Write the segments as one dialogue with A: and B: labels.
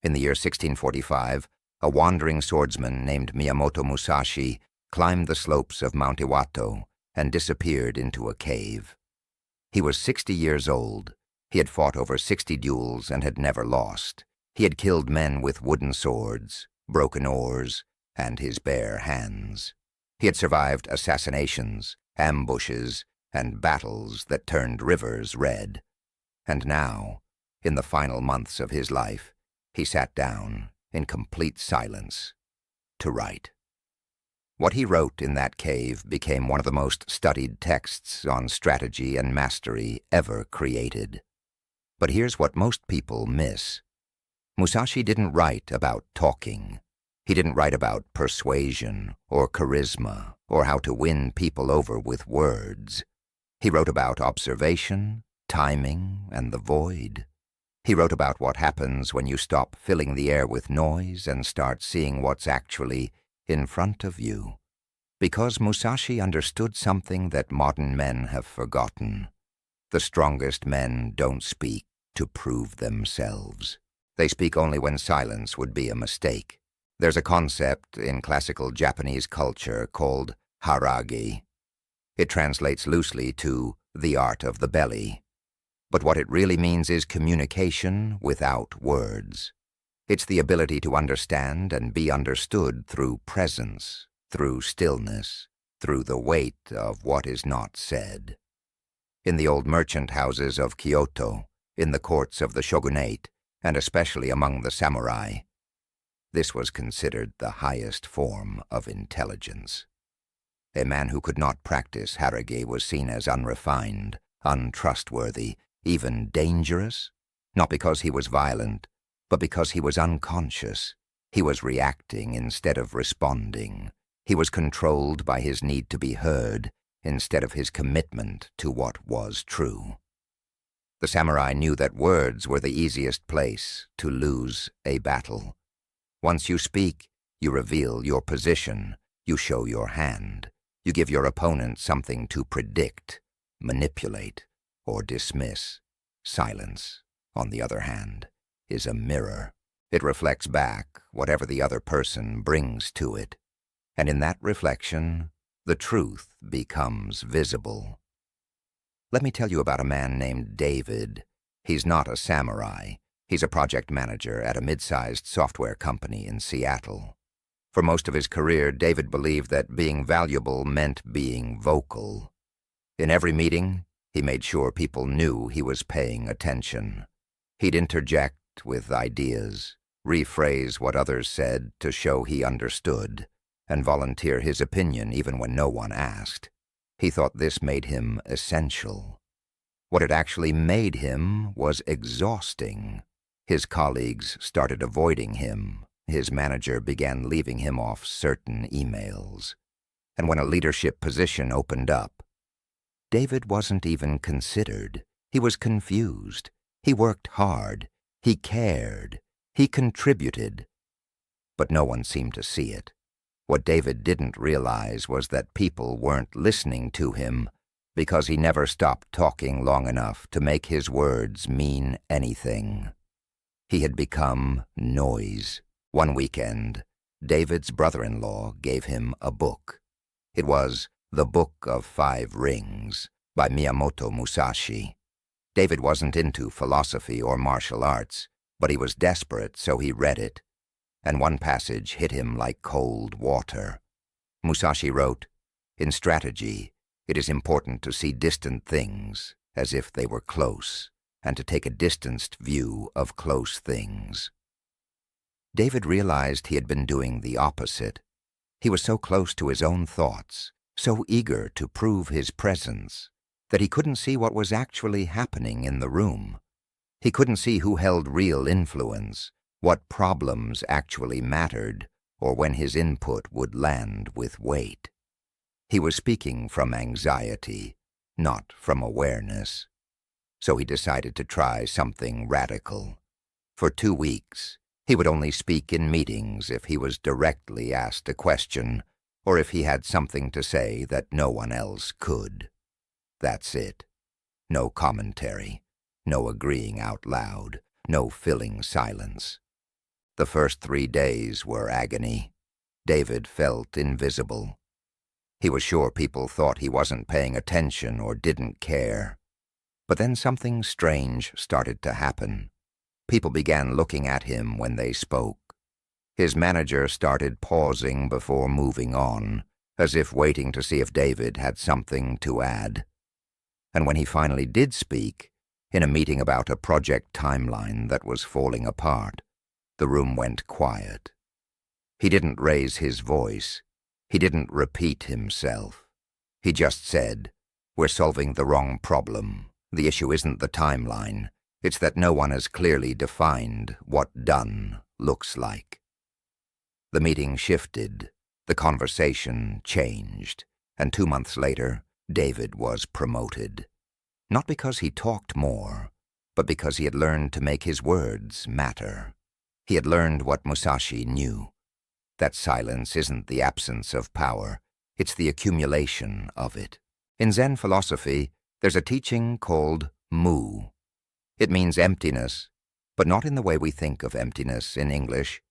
A: In the year 1645, a wandering swordsman named Miyamoto Musashi climbed the slopes of Mount Iwato and disappeared into a cave. He was 60 years old. He had fought over 60 duels and had never lost. He had killed men with wooden swords, broken oars, and his bare hands. He had survived assassinations, ambushes, and battles that turned rivers red. And now, in the final months of his life, he sat down in complete silence to write. What he wrote in that cave became one of the most studied texts on strategy and mastery ever created. But here's what most people miss. Musashi didn't write about talking. He didn't write about persuasion or charisma or how to win people over with words. He wrote about observation, timing, and the void. He wrote about what happens when you stop filling the air with noise and start seeing what's actually in front of you. Because Musashi understood something that modern men have forgotten. The strongest men don't speak to prove themselves. They speak only when silence would be a mistake. There's a concept in classical Japanese culture called haragei. It translates loosely to the art of the belly. But what it really means is communication without words. It's the ability to understand and be understood through presence, through stillness, through the weight of what is not said. In the old merchant houses of Kyoto, in the courts of the shogunate, and especially among the samurai, this was considered the highest form of intelligence. A man who could not practice haragei was seen as unrefined, untrustworthy, even dangerous, not because he was violent, but because he was unconscious. He was reacting instead of responding. He was controlled by his need to be heard instead of his commitment to what was true. The samurai knew that words were the easiest place to lose a battle. Once you speak, you reveal your position, you show your hand, you give your opponent something to predict, manipulate, or dismiss. Silence, on the other hand, is a mirror. It reflects back whatever the other person brings to it, and in that reflection, the truth becomes visible. Let me tell you about a man named David. He's not a samurai. He's a project manager at a mid-sized software company in Seattle. For most of his career, David believed that being valuable meant being vocal. In every meeting, he made sure people knew he was paying attention. He'd interject with ideas, rephrase what others said to show he understood, and volunteer his opinion even when no one asked. He thought this made him essential. What it actually made him was exhausting. His colleagues started avoiding him. His manager began leaving him off certain emails. And when a leadership position opened up, David wasn't even considered. He was confused. He worked hard. He cared. He contributed. But no one seemed to see it. What David didn't realize was that people weren't listening to him because he never stopped talking long enough to make his words mean anything. He had become noise. One weekend, David's brother-in-law gave him a book. It was The Book of 5 Rings by Miyamoto Musashi. David wasn't into philosophy or martial arts, but he was desperate, so he read it. And one passage hit him like cold water. Musashi wrote, "In strategy, it is important to see distant things as if they were close, and to take a distanced view of close things." David realized he had been doing the opposite. He was so close to his own thoughts, so eager to prove his presence, that he couldn't see what was actually happening in the room. He couldn't see who held real influence, what problems actually mattered, or when his input would land with weight. He was speaking from anxiety, not from awareness. So he decided to try something radical. For 2 weeks, he would only speak in meetings if he was directly asked a question, or if he had something to say that no one else could. That's it. No commentary, no agreeing out loud, no filling silence. The first 3 days were agony. David felt invisible. He was sure people thought he wasn't paying attention or didn't care. But then something strange started to happen. People began looking at him when they spoke. His manager started pausing before moving on, as if waiting to see if David had something to add. And when he finally did speak, in a meeting about a project timeline that was falling apart, the room went quiet. He didn't raise his voice. He didn't repeat himself. He just said, "We're solving the wrong problem. The issue isn't the timeline. It's that no one has clearly defined what done looks like." The meeting shifted. The conversation changed. And 2 months later, David was promoted. Not because he talked more, but because he had learned to make his words matter. He had learned what Musashi knew. That silence isn't the absence of power. It's the accumulation of it. In Zen philosophy, there's a teaching called mu. It means emptiness, but not in the way we think of emptiness in English.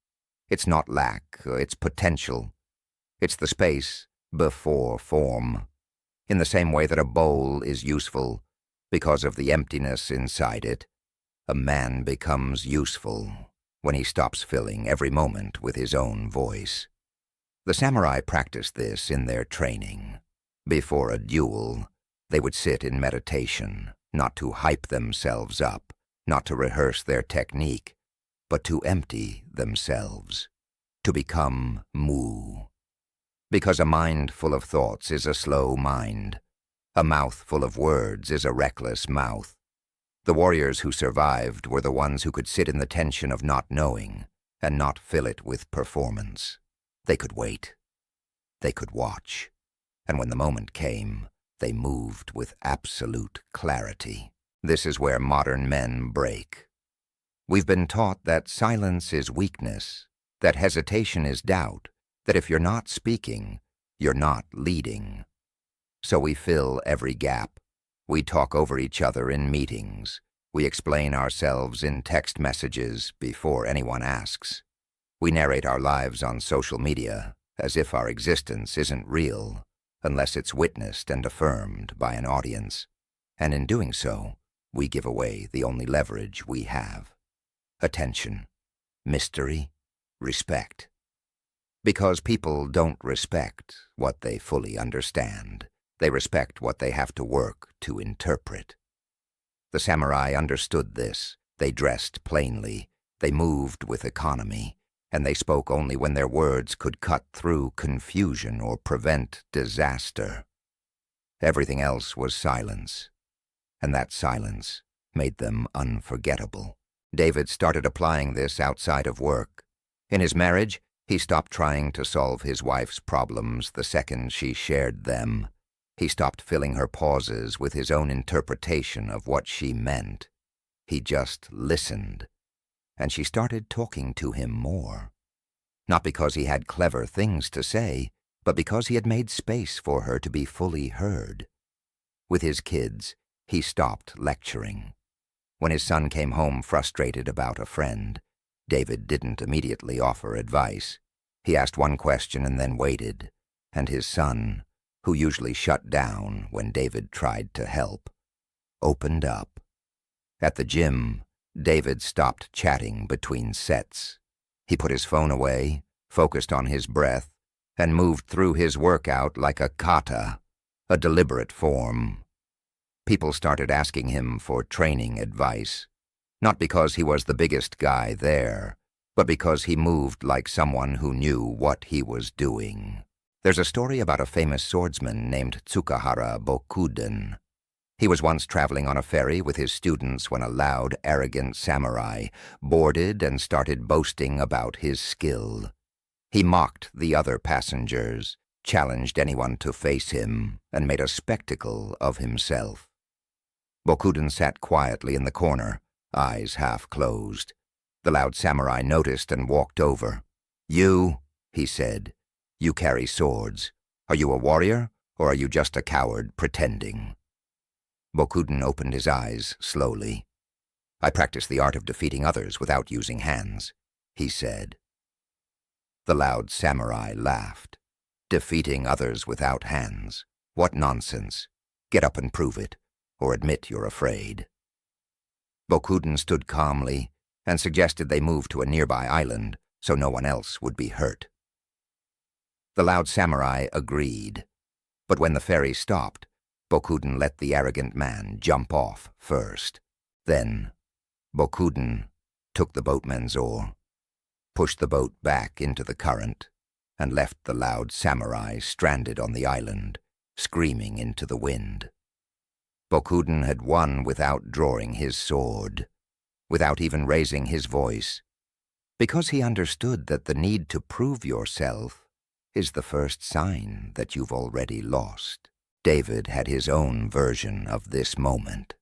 A: It's not lack, it's potential. It's the space before form. In the same way that a bowl is useful because of the emptiness inside it, a man becomes useful when he stops filling every moment with his own voice. The samurai practiced this in their training. Before a duel, they would sit in meditation, not to hype themselves up, not to rehearse their technique, but to empty themselves, to become mu. Because a mind full of thoughts is a slow mind. A mouth full of words is a reckless mouth. The warriors who survived were the ones who could sit in the tension of not knowing and not fill it with performance. They could wait. They could watch. And when the moment came, they moved with absolute clarity. This is where modern men break. We've been taught that silence is weakness, that hesitation is doubt, that if you're not speaking, you're not leading. So we fill every gap. We talk over each other in meetings. We explain ourselves in text messages before anyone asks. We narrate our lives on social media as if our existence isn't real unless it's witnessed and affirmed by an audience. And in doing so, we give away the only leverage we have: attention, mystery, respect. Because people don't respect what they fully understand. They respect what they have to work to interpret. The samurai understood this. They dressed plainly. They moved with economy. And they spoke only when their words could cut through confusion or prevent disaster. Everything else was silence. And that silence made them unforgettable. David started applying this outside of work. In his marriage, he stopped trying to solve his wife's problems the second she shared them. He stopped filling her pauses with his own interpretation of what she meant. He just listened. And she started talking to him more. Not because he had clever things to say, but because he had made space for her to be fully heard. With his kids, he stopped lecturing. When his son came home frustrated about a friend, David didn't immediately offer advice. He asked one question and then waited, and his son, who usually shut down when David tried to help, opened up. At the gym, David stopped chatting between sets. He put his phone away, focused on his breath, and moved through his workout like a kata, a deliberate form. People started asking him for training advice, not because he was the biggest guy there, but because he moved like someone who knew what he was doing. There's a story about a famous swordsman named Tsukahara Bokuden. He was once traveling on a ferry with his students when a loud, arrogant samurai boarded and started boasting about his skill. He mocked the other passengers, challenged anyone to face him, and made a spectacle of himself. Bokuden sat quietly in the corner, eyes half closed. The loud samurai noticed and walked over. "You," he said, "you carry swords. Are you a warrior, or are you just a coward pretending?" Bokuden opened his eyes slowly. "I practice the art of defeating others without using hands." he said. The loud samurai laughed. Defeating others without hands. What nonsense. Get up and prove it, or admit you're afraid. Bokuden stood calmly and suggested they move to a nearby island so no one else would be hurt. The loud samurai agreed, but when the ferry stopped, Bokuden let the arrogant man jump off first. Then, Bokuden took the boatman's oar, pushed the boat back into the current, and left the loud samurai stranded on the island, screaming into the wind. Bokuden had won without drawing his sword, without even raising his voice, because he understood that the need to prove yourself is the first sign that you've already lost. David had his own version of this moment.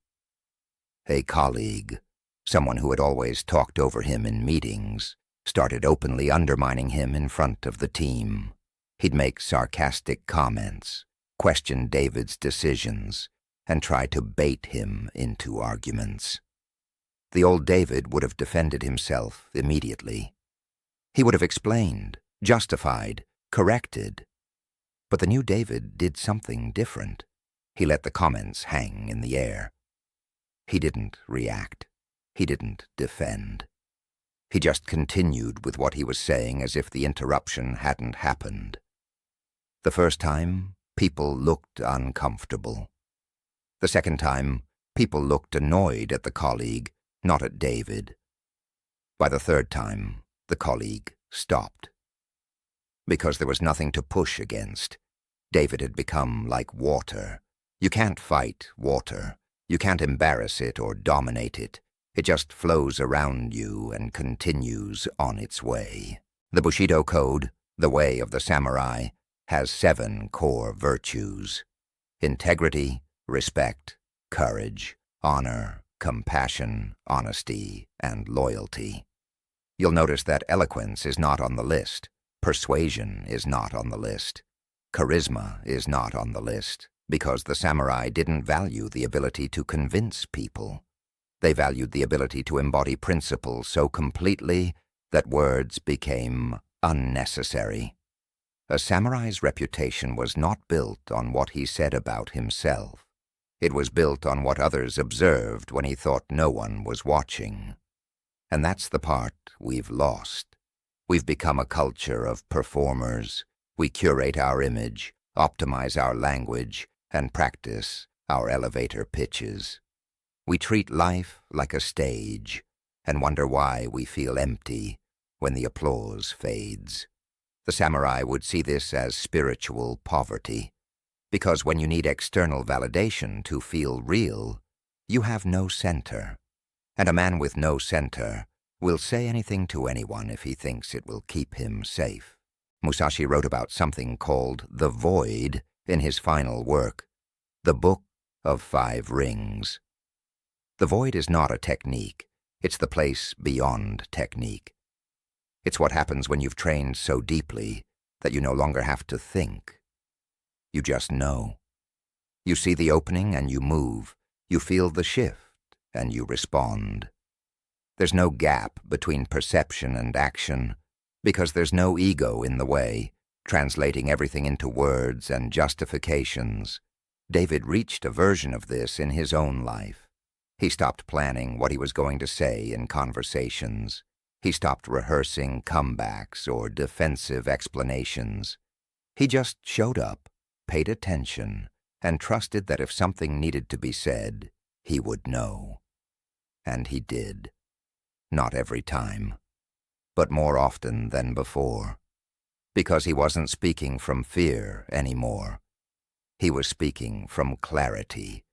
A: A colleague, someone who had always talked over him in meetings, started openly undermining him in front of the team. He'd make sarcastic comments, question David's decisions, and try to bait him into arguments. The old David would have defended himself immediately. He would have explained, justified, corrected. But the new David did something different. He let the comments hang in the air. He didn't react. He didn't defend. He just continued with what he was saying as if the interruption hadn't happened. The first time, people looked uncomfortable. The second time, people looked annoyed at the colleague, not at David. By the third time, the colleague stopped. Because there was nothing to push against. David had become like water. You can't fight water. You can't embarrass it or dominate it. It just flows around you and continues on its way. The Bushido code, the way of the samurai, has 7 core virtues: integrity, respect, courage, honor, compassion, honesty, and loyalty. You'll notice that eloquence is not on the list. Persuasion is not on the list. Charisma is not on the list, because the samurai didn't value the ability to convince people. They valued the ability to embody principles so completely that words became unnecessary. A samurai's reputation was not built on what he said about himself. It was built on what others observed when he thought no one was watching. And that's the part we've lost. We've become a culture of performers. We curate our image, optimize our language, and practice our elevator pitches. We treat life like a stage and wonder why we feel empty when the applause fades. The samurai would see this as spiritual poverty, because when you need external validation to feel real, you have no center. And a man with no center will say anything to anyone if he thinks it will keep him safe. Musashi wrote about something called the void in his final work, The Book of 5 Rings. The void is not a technique. It's the place beyond technique. It's what happens when you've trained so deeply that you no longer have to think. You just know. You see the opening and you move. You feel the shift and you respond. There's no gap between perception and action, because there's no ego in the way, translating everything into words and justifications. David reached a version of this in his own life. He stopped planning what he was going to say in conversations. He stopped rehearsing comebacks or defensive explanations. He just showed up, paid attention, and trusted that if something needed to be said, he would know. And he did. Not every time, but more often than before, because he wasn't speaking from fear anymore. He was speaking from clarity,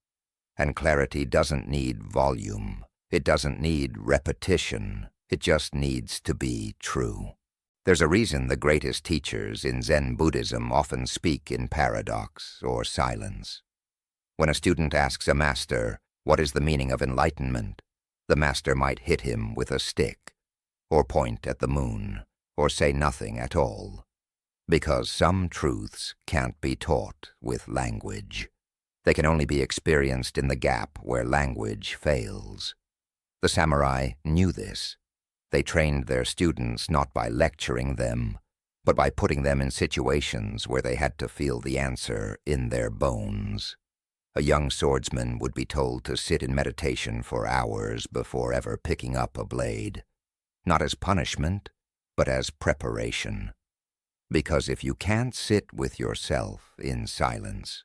A: and clarity doesn't need volume. It doesn't need repetition. It just needs to be true. There's a reason the greatest teachers in Zen Buddhism often speak in paradox or silence. When a student asks a master, "What is the meaning of enlightenment?" the master might hit him with a stick, or point at the moon, or say nothing at all, because some truths can't be taught with language. They can only be experienced in the gap where language fails. The samurai knew this. They trained their students not by lecturing them, but by putting them in situations where they had to feel the answer in their bones. A young swordsman would be told to sit in meditation for hours before ever picking up a blade, not as punishment, but as preparation. Because if you can't sit with yourself in silence,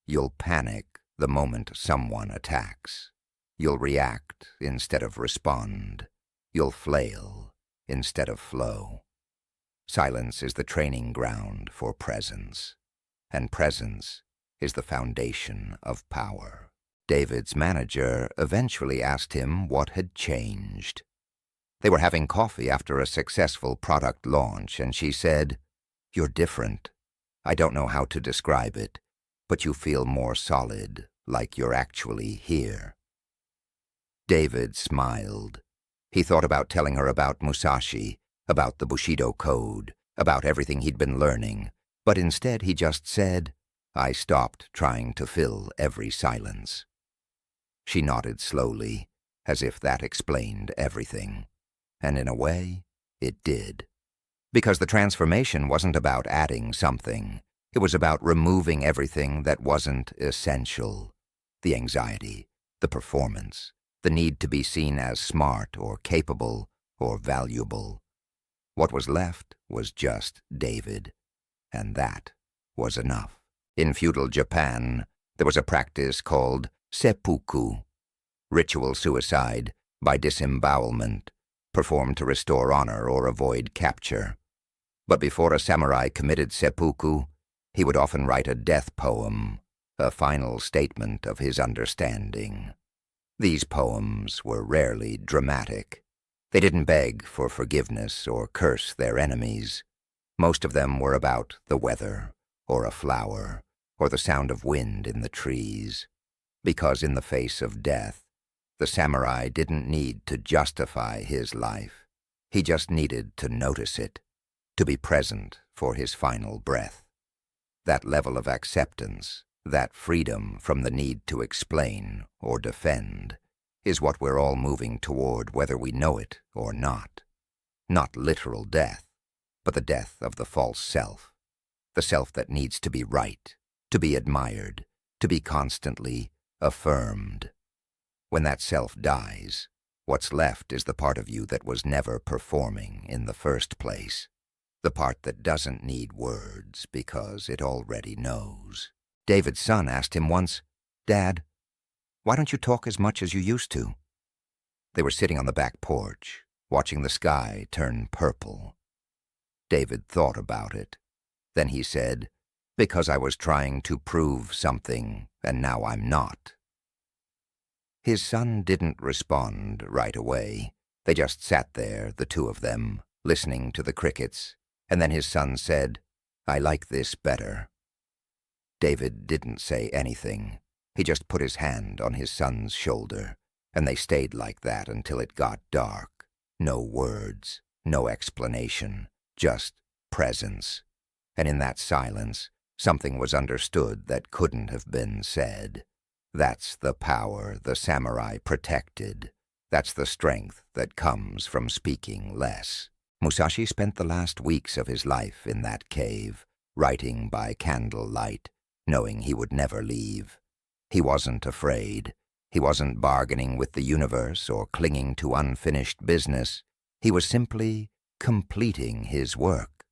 A: you'll panic the moment someone attacks. You'll react instead of respond. You'll flail instead of flow. Silence is the training ground for presence, and presence is the foundation of power. David's manager eventually asked him what had changed. They were having coffee after a successful product launch, and she said, "You're different. I don't know how to describe it, but you feel more solid, like you're actually here." David smiled. He thought about telling her about Musashi, about the Bushido code, about everything he'd been learning, but instead he just said, "I stopped trying to fill every silence." She nodded slowly, as if that explained everything. And in a way, it did. Because the transformation wasn't about adding something. It was about removing everything that wasn't essential. The anxiety, the performance, the need to be seen as smart or capable or valuable. What was left was just David, and that was enough. In feudal Japan, there was a practice called seppuku, ritual suicide by disembowelment, performed to restore honor or avoid capture. But before a samurai committed seppuku, he would often write a death poem, a final statement of his understanding. These poems were rarely dramatic. They didn't beg for forgiveness or curse their enemies. Most of them were about the weather, or a flower, or the sound of wind in the trees. Because in the face of death, the samurai didn't need to justify his life. He just needed to notice it, to be present for his final breath. That level of acceptance, that freedom from the need to explain or defend, is what we're all moving toward whether we know it or not. Not literal death, but the death of the false self. The self that needs to be right, to be admired, to be constantly affirmed. When that self dies, what's left is the part of you that was never performing in the first place. The part that doesn't need words because it already knows. David's son asked him once, "Dad, why don't you talk as much as you used to?" They were sitting on the back porch, watching the sky turn purple. David thought about it. Then he said, "Because I was trying to prove something, and now I'm not." His son didn't respond right away. They just sat there, the two of them, listening to the crickets, and then his son said, "I like this better." David didn't say anything. He just put his hand on his son's shoulder, and they stayed like that until it got dark. No words, no explanation, just presence. And in that silence, something was understood that couldn't have been said. That's the power the samurai protected. That's the strength that comes from speaking less. Musashi spent the last weeks of his life in that cave, writing by candlelight, knowing he would never leave. He wasn't afraid. He wasn't bargaining with the universe or clinging to unfinished business. He was simply completing his work.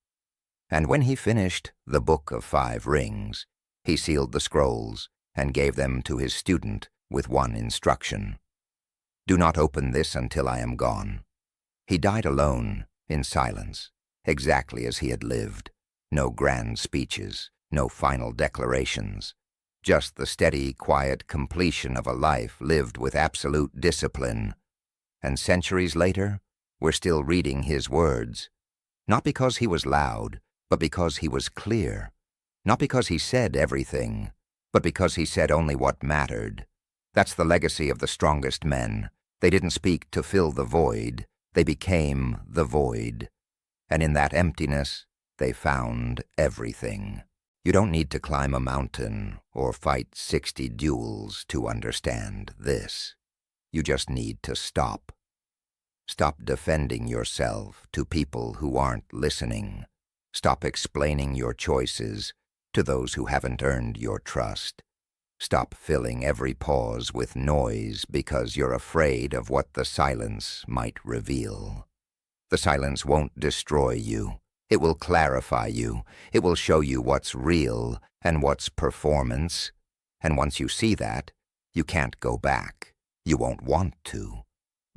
A: And when he finished the Book of 5 Rings, he sealed the scrolls and gave them to his student with one instruction: "Do not open this until I am gone." He died alone, in silence, exactly as he had lived. No grand speeches, no final declarations, just the steady, quiet completion of a life lived with absolute discipline. And centuries later, we're still reading his words, not because he was loud, but because he was clear, not because he said everything, but because he said only what mattered. That's the legacy of the strongest men. They didn't speak to fill the void. They became the void. And in that emptiness, they found everything. You don't need to climb a mountain or fight 60 duels to understand this. You just need to stop. Stop defending yourself to people who aren't listening. Stop explaining your choices to those who haven't earned your trust. Stop filling every pause with noise because you're afraid of what the silence might reveal. The silence won't destroy you. It will clarify you. It will show you what's real and what's performance. And once you see that, you can't go back. You won't want to,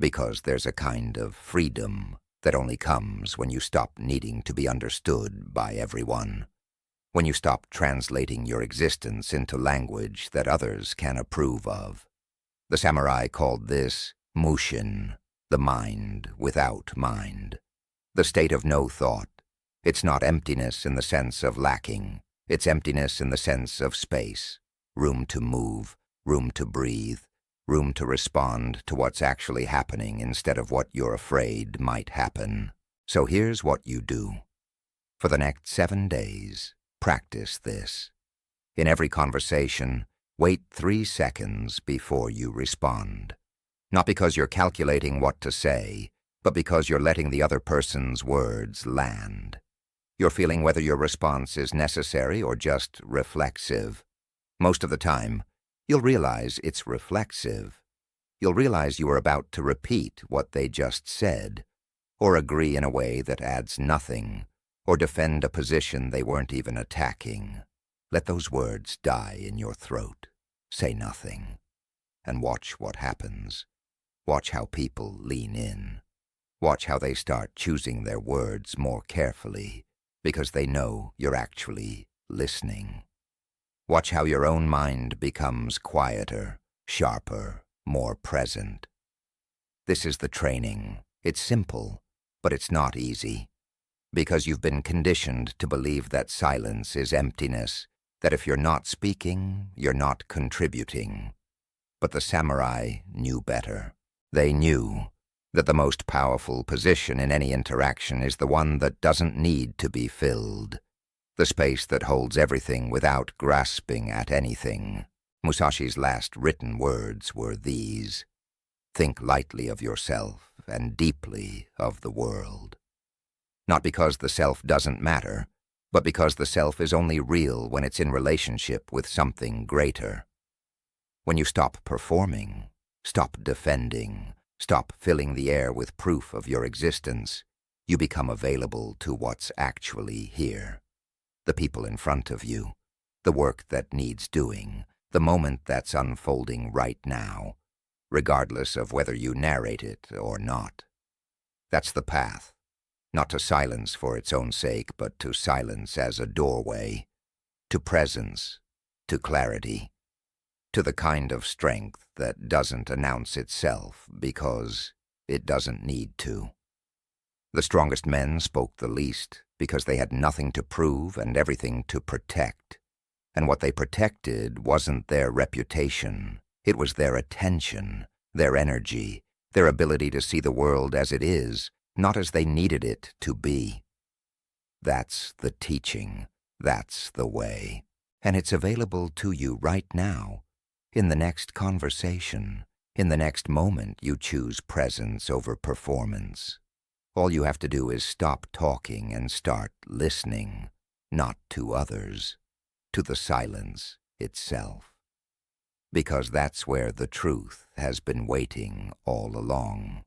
A: because there's a kind of freedom that only comes when you stop needing to be understood by everyone. When you stop translating your existence into language that others can approve of. The samurai called this mushin, the mind without mind, the state of no thought. It's not emptiness in the sense of lacking. It's emptiness in the sense of space, room to move, room to breathe, room to respond to what's actually happening instead of what you're afraid might happen. So here's what you do. For the next 7 days, practice this. In every conversation, wait 3 seconds before you respond. Not because you're calculating what to say, but because you're letting the other person's words land. You're feeling whether your response is necessary or just reflexive. Most of the time, you'll realize it's reflexive. You'll realize you are about to repeat what they just said, or agree in a way that adds nothing, or defend a position they weren't even attacking. Let those words die in your throat. Say nothing. And watch what happens. Watch how people lean in. Watch how they start choosing their words more carefully, because they know you're actually listening. Watch how your own mind becomes quieter, sharper, more present. This is the training. It's simple, but it's not easy. Because you've been conditioned to believe that silence is emptiness, that if you're not speaking, you're not contributing. But the samurai knew better. They knew that the most powerful position in any interaction is the one that doesn't need to be filled. The space that holds everything without grasping at anything. Musashi's last written words were these: think lightly of yourself and deeply of the world. Not because the self doesn't matter, but because the self is only real when it's in relationship with something greater. When you stop performing, stop defending, stop filling the air with proof of your existence, you become available to what's actually here. The people in front of you, the work that needs doing, the moment that's unfolding right now, regardless of whether you narrate it or not. That's the path, not to silence for its own sake, but to silence as a doorway, to presence, to clarity, to the kind of strength that doesn't announce itself because it doesn't need to. The strongest men spoke the least because they had nothing to prove and everything to protect. And what they protected wasn't their reputation. It was their attention, their energy, their ability to see the world as it is, not as they needed it to be. That's the teaching. That's the way. And it's available to you right now, in the next conversation, in the next moment you choose presence over performance. All you have to do is stop talking and start listening, not to others, to the silence itself. Because that's where the truth has been waiting all along.